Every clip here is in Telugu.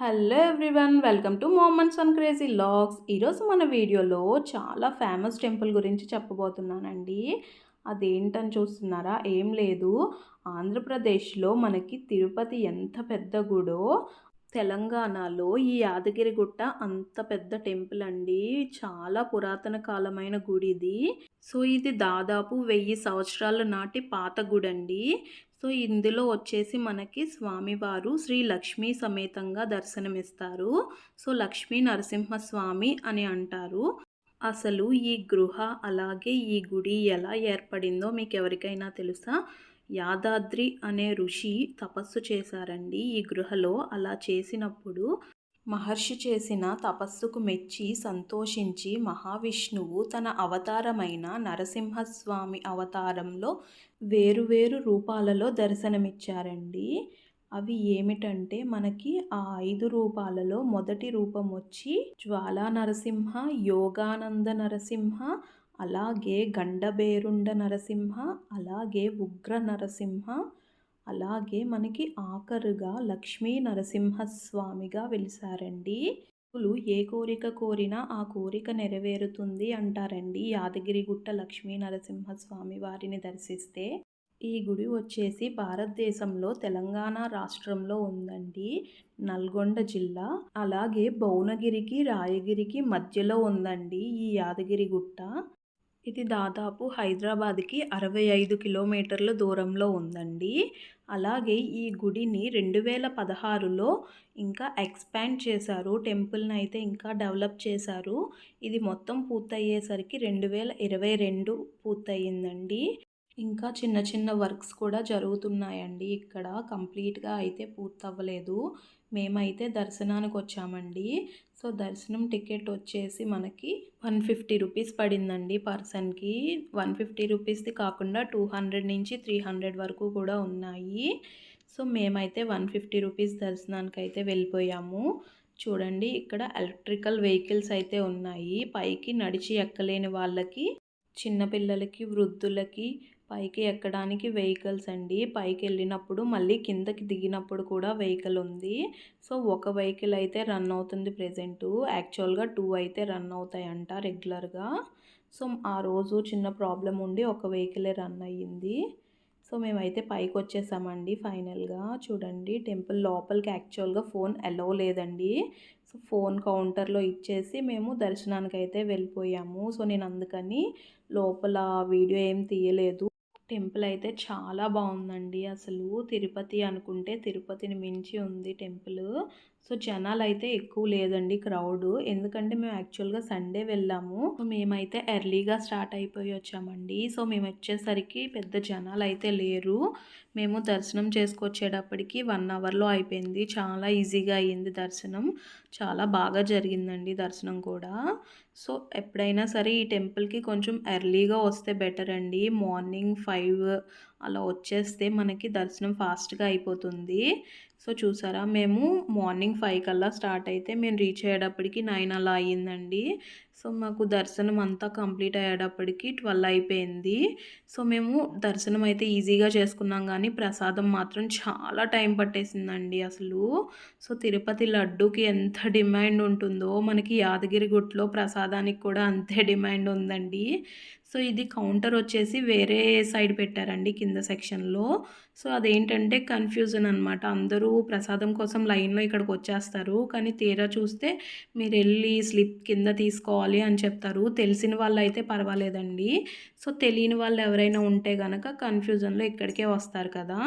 హలో ఎవ్రీవన్, వెల్కమ్ టు మోమన్స్ అండ్ క్రేజీ లాగ్స్. ఈరోజు మన వీడియోలో చాలా ఫేమస్ టెంపుల్ గురించి చెప్పబోతున్నానండి. అదేంటని చూస్తున్నారా? ఏం లేదు, ఆంధ్రప్రదేశ్లో మనకి తిరుపతి ఎంత పెద్ద గుడో, తెలంగాణలో ఈ యాదగిరిగుట్ట అంత పెద్ద టెంపుల్ అండి. చాలా పురాతన కాలమైన గుడి ఇది. సో ఇది దాదాపు 1000 సంవత్సరాల నాటి పాత గుడి అండి. సో ఇందులో వచ్చేసి మనకి స్వామివారు శ్రీ లక్ష్మీ సమేతంగా దర్శనమిస్తారు. సో లక్ష్మీ నరసింహస్వామి అని అంటారు. అసలు ఈ గృహ అలాగే ఈ గుడి ఎలా ఏర్పడిందో మీకు ఎవరికైనా తెలుసా? యాదాద్రి అనే ఋషి తపస్సు చేశారండి ఈ గృహలో. అలా చేసినప్పుడు మహర్షి చేసిన తపస్సుకు మెచ్చి సంతోషించి మహావిష్ణువు తన అవతారమైన నరసింహస్వామి అవతారంలో వేరువేరు రూపాలలో దర్శనమిచ్చారండి. అవి ఏమిటంటే మనకి ఆ 5 రూపాలలో మొదటి రూపం వచ్చి జ్వాలా నరసింహ, యోగానంద నరసింహ, అలాగే గండబేరుండ నరసింహ, అలాగే ఉగ్ర నరసింహ, అలాగే మనకి ఆఖరుగా లక్ష్మీ నరసింహస్వామిగా వెలిసారండి. ఏ కోరిక కోరినా ఆ కోరిక నెరవేరుతుంది అంటారండి యాదగిరిగుట్ట లక్ష్మీ నరసింహస్వామి వారిని దర్శిస్తే. ఈ గుడి వచ్చేసి భారతదేశంలో తెలంగాణ రాష్ట్రంలో ఉందండి, నల్గొండ జిల్లా. అలాగే భువనగిరికి రాయగిరికి మధ్యలో ఉందండి ఈ యాదగిరిగుట్ట. ఇది దాదాపు హైదరాబాద్కి 65 కిలోమీటర్ల దూరంలో ఉందండి. అలాగే ఈ గుడిని 2016లో ఇంకా ఎక్స్పాండ్ చేశారు. టెంపుల్ని అయితే ఇంకా డెవలప్ చేశారు. ఇది మొత్తం పూర్తయ్యేసరికి 2022 పూర్తయిందండి. ఇంకా చిన్న చిన్న వర్క్స్ కూడా జరుగుతున్నాయండి ఇక్కడ. కంప్లీట్గా అయితే పూర్తవ్వలేదు. మేమైతే దర్శనానికి వచ్చామండి. సో దర్శనం టికెట్ వచ్చేసి మనకి 150 రూపీస్ పడిందండి పర్సన్కి. 150 రూపీస్ది కాకుండా 200 నుంచి 300 వరకు కూడా ఉన్నాయి. సో మేమైతే 150 రూపీస్ దర్శనానికి అయితే వెళ్ళిపోయాము. చూడండి, ఇక్కడ ఎలక్ట్రికల్ వెహికల్స్ అయితే ఉన్నాయి. పైకి నడిచి ఎక్కలేని వాళ్ళకి, చిన్నపిల్లలకి, వృద్ధులకి పైకి ఎక్కడానికి వెహికల్స్ అండి. పైకి వెళ్ళినప్పుడు మళ్ళీ కిందకి దిగినప్పుడు కూడా వెహికల్ ఉంది. సో ఒక వెహికల్ అయితే రన్ అవుతుంది ప్రెజెంటు. యాక్చువల్గా 2 అయితే రన్ అవుతాయంట రెగ్యులర్గా. సో ఆ రోజు చిన్న ప్రాబ్లం ఉండి ఒక వెహికలే రన్ అయ్యింది. సో మేమైతే పైకి వచ్చేసామండి ఫైనల్గా. చూడండి, టెంపుల్ లోపలికి యాక్చువల్గా ఫోన్ అలౌ లేదండి. సో ఫోన్ కౌంటర్లో ఇచ్చేసి మేము దర్శనానికి అయితే వెళ్ళిపోయాము. సో నేను అందుకని లోపల వీడియో ఏం తీయలేదు. టెంపుల్ అయితే చాలా బాగుందండి. అసలు తిరుపతి అనుకుంటే తిరుపతిని మించి ఉంది టెంపుల్. సో జనాలు అయితే ఎక్కువ లేదండి, క్రౌడ్. ఎందుకంటే మేము యాక్చువల్గా సండే వెళ్ళాము. సో మేమైతే ఎర్లీగా స్టార్ట్ అయిపోయి వచ్చామండి. సో మేము వచ్చేసరికి పెద్ద జనాలు అయితే లేరు. మేము దర్శనం చేసుకొచ్చేటప్పటికి 1 అవర్లో అయిపోయింది. చాలా ఈజీగా అయ్యింది దర్శనం. చాలా బాగా జరిగిందండి దర్శనం కూడా. సో ఎప్పుడైనా సరే ఈ టెంపుల్కి కొంచెం ఎర్లీగా వస్తే బెటర్ అండి. మార్నింగ్ 5 అలా వచ్చేస్తే మనకి దర్శనం ఫాస్ట్గా అయిపోతుంది. సో చూసారా, మేము మార్నింగ్ 5 కల్లా స్టార్ట్ అయితే మేము రీచ్ అయ్యేటప్పటికి 9 అలా అయ్యిందండి. సో మాకు దర్శనం అంతా కంప్లీట్ అయ్యేటప్పటికి 12 అయిపోయింది. సో మేము దర్శనం అయితే ఈజీగా చేసుకున్నాం, కానీ ప్రసాదం మాత్రం చాలా టైం పట్టేసిందండి అసలు. సో తిరుపతి లడ్డూకి ఎంత డిమాండ్ ఉంటుందో మనకి యాదగిరిగుట్టలో ప్రసాదానికి కూడా అంతే డిమాండ్ ఉందండి. సో ఇది కౌంటర్ వచ్చేసి వేరే సైడ్ పెట్టారండి కింద సెక్షన్లో. సో అదేంటంటే కన్ఫ్యూజన్ అనమాట. అందరూ ప్రసాదం కోసం లైన్లో ఇక్కడికి వచ్చేస్తారు, కానీ తీరా చూస్తే మీరు వెళ్ళి స్లిప్ కింద తీసుకోవాలి అని చెప్తారు. తెలిసిన వాళ్ళు అయితే పర్వాలేదండి. సో తెలియని వాళ్ళు ఎవరైనా ఉంటే కనుక కన్ఫ్యూజన్లో ఇక్కడికే వస్తారు కదా.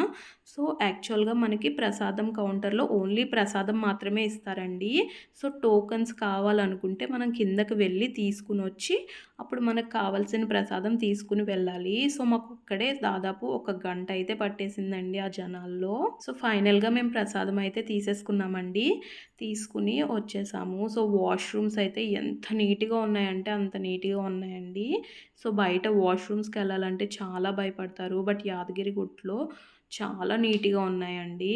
సో యాక్చువల్గా మనకి ప్రసాదం కౌంటర్లో ఓన్లీ ప్రసాదం మాత్రమే ఇస్తారండి. సో టోకన్స్ కావాలనుకుంటే మనం కిందకి వెళ్ళి తీసుకుని వచ్చి అప్పుడు మనకు కావాల్సిన ప్రసాదం తీసుకుని వెళ్ళాలి. సో మాకు ఇక్కడే దాదాపు 1 గంట అయితే పట్టేసిందండి ఆ జనాల్లో. సో ఫైనల్గా మేము ప్రసాదం అయితే తీసేసుకున్నామండి. తీసుకుని వచ్చేసాము. సో వాష్రూమ్స్ అయితే ఎంత నీట్గా ఉన్నాయంటే అంత నీట్గా ఉన్నాయండి. సో బయట వాష్రూమ్స్కి వెళ్ళాలంటే చాలా భయపడతారు, బట్ యాదగిరిగుట్టలో చాలా నీట్గా ఉన్నాయండి.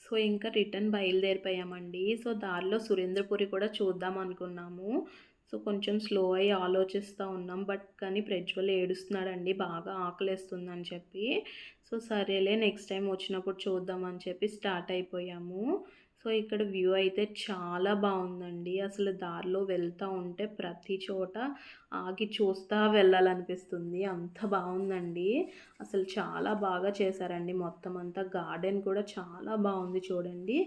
సో ఇంకా రిటర్న్ బయలుదేరిపోయామండి. సో దారిలో సురేంద్రపురి కూడా చూద్దాం అనుకున్నాము. సో కొంచెం స్లో అయ్యి ఆలోచిస్తూ ఉన్నాం, బట్ కానీ ప్రజ్వల్ ఏడుస్తున్నాడండి, బాగా ఆకలేస్తుందని చెప్పి. సో సరేలే నెక్స్ట్ టైం వచ్చినప్పుడు చూద్దామని చెప్పి స్టార్ట్ అయిపోయాము. సో ఇక్కడ వ్యూ అయితే చాలా బాగుందండి. అసలు దారిలో వెళ్తూ ఉంటే ప్రతి చోట ఆగి చూస్తా వెళ్ళాలనిపిస్తుంది. అంత బాగుందండి. అసలు చాలా బాగా చేశారండి మొత్తం అంతా. గార్డెన్ కూడా చాలా బాగుంది చూడండి.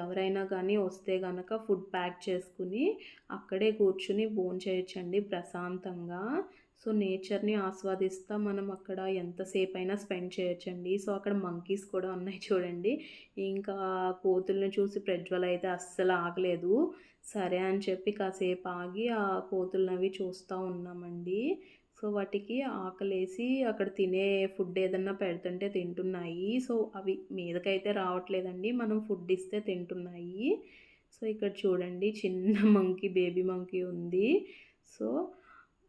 ఎవరైనా కానీ వస్తే గనక ఫుడ్ ప్యాక్ చేసుకుని అక్కడే కూర్చుని భోంచేయొచ్చండి ప్రశాంతంగా. సో నేచర్ని ఆస్వాదిస్తా మనం అక్కడ ఎంతసేపు అయినా స్పెండ్ చేయొచ్చండి. సో అక్కడ మంకీస్ కూడా ఉన్నాయి చూడండి. ఇంకా కోతుల్ని చూసి ప్రజ్వల్ అయితే అస్సలు ఆగలేదు. సరే అని చెప్పి కాసేపు ఆగి ఆ కోతులనవి చూస్తూ ఉన్నామండి. సో వాటికి ఆకలేసి అక్కడ తినే ఫుడ్ ఏదన్నా పెడుతుంటే తింటున్నాయి. సో అవి మీదకైతే రావట్లేదండి, మనం ఫుడ్ ఇస్తే తింటున్నాయి. సో ఇక్కడ చూడండి చిన్న మంకీ, బేబీ మంకీ ఉంది. సో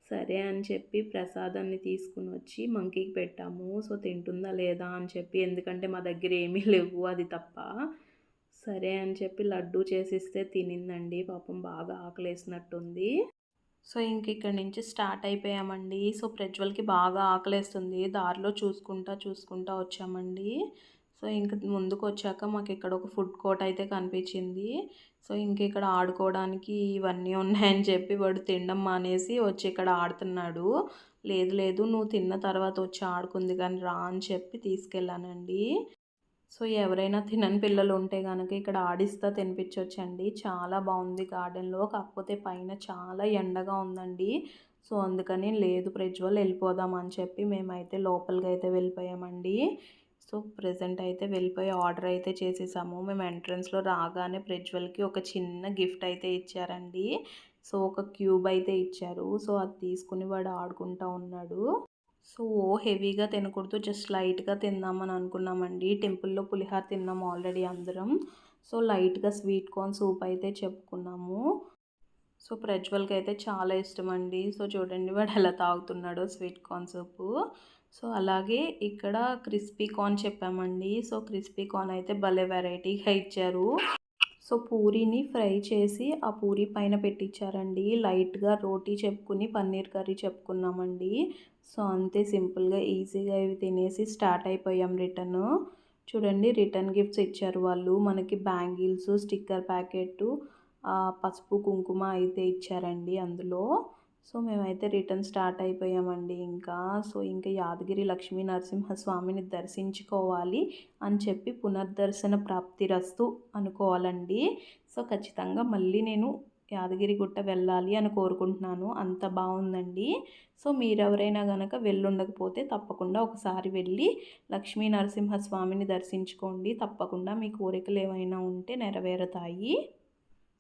సరే అని చెప్పి ప్రసాదాన్ని తీసుకుని వచ్చి మంకీకి పెట్టాము. సో తింటుందా లేదా అని చెప్పి, ఎందుకంటే మా దగ్గర ఏమీ లేవు అది తప్ప. సరే అని చెప్పి లడ్డు చేసిస్తే తినిందండి. పాపం బాగా ఆకలేసినట్టుంది. సో ఇంక ఇక్కడి నుంచి స్టార్ట్ అయిపోయామండి. సో ప్రజ్వల్కి బాగా ఆకలేస్తుంది. దారిలో చూసుకుంటా వచ్చామండి. సో ఇంక ముందుకు వచ్చాక మాకు ఇక్కడ ఒక ఫుడ్ కోర్ట్ అయితే కనిపించింది. సో ఇంక ఇక్కడ ఆడుకోవడానికి ఇవన్నీ ఉన్నాయని చెప్పి వాడు తినడం మానేసి వచ్చి ఇక్కడ ఆడుతున్నాడు. లేదు లేదు నువ్వు తిన్న తర్వాత వచ్చి ఆడుకుంది కానీ రా అని చెప్పి తీసుకెళ్ళానండి. సో ఎవరైనా తినని పిల్లలు ఉంటే కనుక ఇక్కడ ఆడిస్తా తినిపించవచ్చండి. చాలా బాగుంది గార్డెన్లో. కాకపోతే పైన చాలా ఎండగా ఉందండి. సో అందుకని లేదు ప్రజ్వల్ వెళ్ళిపోదాం అని చెప్పి మేమైతే లోపలికి అయితే వెళ్ళిపోయామండి. సో ప్రెజెంట్ అయితే వెళ్ళిపోయి ఆర్డర్ అయితే చేసేసాము. మేము ఎంట్రన్స్లో రాగానే ప్రజ్వల్కి ఒక చిన్న గిఫ్ట్ అయితే ఇచ్చారండి. సో ఒక క్యూబ్ అయితే ఇచ్చారు. సో అది తీసుకుని వాడు ఆడుకుంటూ ఉన్నాడు. సో హెవీగా తినకూడదు, జస్ట్ లైట్గా తిందామని అనుకున్నామండి. టెంపుల్లో పులిహార తిన్నాము ఆల్రెడీ అందరం. సో లైట్గా స్వీట్ కార్న్ సూప్ అయితే చెప్పుకున్నాము. సో ప్రజ్వల్కి అయితే చాలా ఇష్టం అండి. సో చూడండి వాడు ఎలా తాగుతున్నాడో స్వీట్ కార్న్ సూపు. సో అలాగే ఇక్కడ క్రిస్పీ కార్న్ చెప్పామండి. సో క్రిస్పీ కార్న్ అయితే భలే వెరైటీగా ఇచ్చారు. సో పూరీని ఫ్రై చేసి ఆ పూరీ పైన పెట్టించారండి. లైట్గా రోటీ చెప్పుకుని పన్నీర్ కర్రీ చెప్పుకున్నామండి. సో అంతే సింపుల్గా ఈజీగా ఇవి తినేసి స్టార్ట్ అయిపోయాం రిటర్న్. చూడండి రిటర్న్ గిఫ్ట్స్ ఇచ్చారు వాళ్ళు మనకి. బ్యాంగిల్స్, స్టిక్కర్ ప్యాకెట్, పసుపు కుంకుమ అయితే ఇచ్చారండి అందులో. సో మేమైతే రిటర్న్ స్టార్ట్ అయిపోయామండి ఇంకా. సో ఇంకా యాదగిరి లక్ష్మీ నరసింహస్వామిని దర్శించుకోవాలి అని చెప్పి పునర్దర్శన ప్రాప్తిరస్తు అనుకోవాలండి. సో ఖచ్చితంగా మళ్ళీ నేను యాదగిరిగుట్ట వెళ్ళాలి అని కోరుకుంటున్నాను. అంత బాగుందండి. సో మీరెవరైనా కనుక వెళ్ళుండకపోతే తప్పకుండా ఒకసారి వెళ్ళి లక్ష్మీ నరసింహస్వామిని దర్శించుకోండి. తప్పకుండా మీ కోరికలు ఏమైనా ఉంటే నెరవేరుతాయి.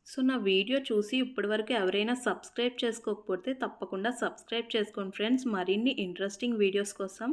సో నా వీడియో చూసి ఇప్పటివరకు ఎవరైనా సబ్స్క్రైబ్ చేసుకోకపోతే తప్పకుండా సబ్స్క్రైబ్ చేసుకోండి ఫ్రెండ్స్, మరిన్ని ఇంట్రెస్టింగ్ వీడియోస్ కోసం.